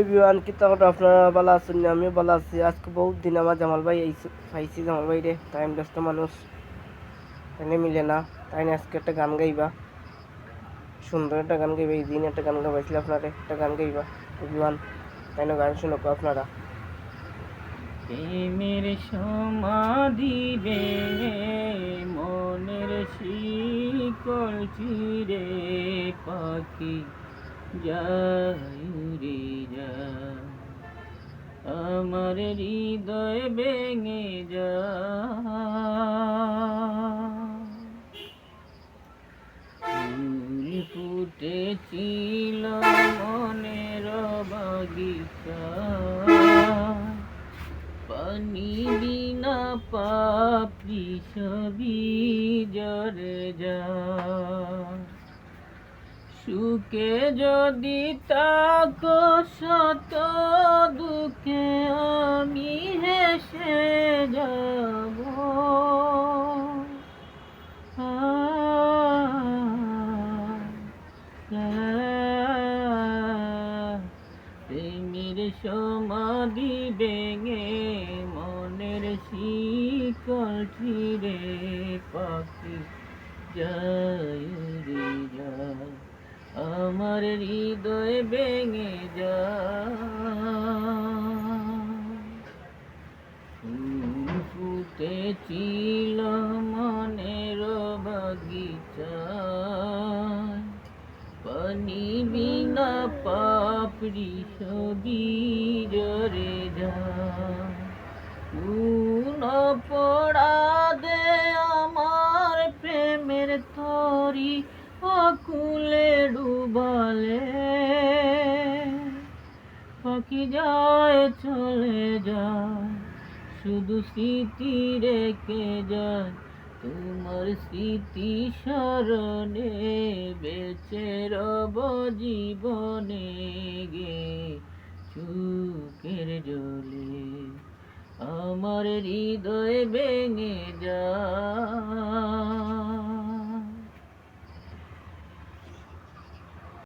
Everyone কি তখন আপনারা ভালো আছেন? আমিও ভালো আছি। আজকে বহুত দিন আমার জামাল ভাই পাইছি। জামাল ভাই রে টাইম ব্যস্ত মানুষ, তাই মিলে না। তাই না আজকে একটা গান গাইবা, সুন্দর একটা গান গাইবা। এই দিন একটা গান গাইছিল আপনারা, একটা গান গাইবা এভরিওয়ান। তাই না গান শুনক আপনারা। প্রেমের সমাধি ভেঙে মনের শিকল চিরে পাখি যায় উড়ে যায়, আমার হৃদয় ভেঙে যায়। ফুল ফুটেছিল মনের বাগিচা, পানি বিনা পাপড়ি সবই ঝরে যায়। সুখে যদি তাকো শত, দুঃখে আমি হেসে যাব। প্রেমের সমাধি ভেঙে মনের শিকল ছিঁড়ে পাখি যায় উড়ে যায়, আমার হৃদয় ভেঙে যায়। ফুল ফুটেছিল মনের বাগিচায়, পানি বিনা পাপড়ি সবই ঝরে যায়। কোন অপরাধে আমার প্রেমের তরি অকুলে ডুবালে, পাখি যায় চলে যায়, শুধু স্মৃতি রেখে যায়। তোমার স্মৃতি স্মরণে বেঁচে রব জীবনে গে চোখের জলে, আমার হৃদয় ভেঙে যায়।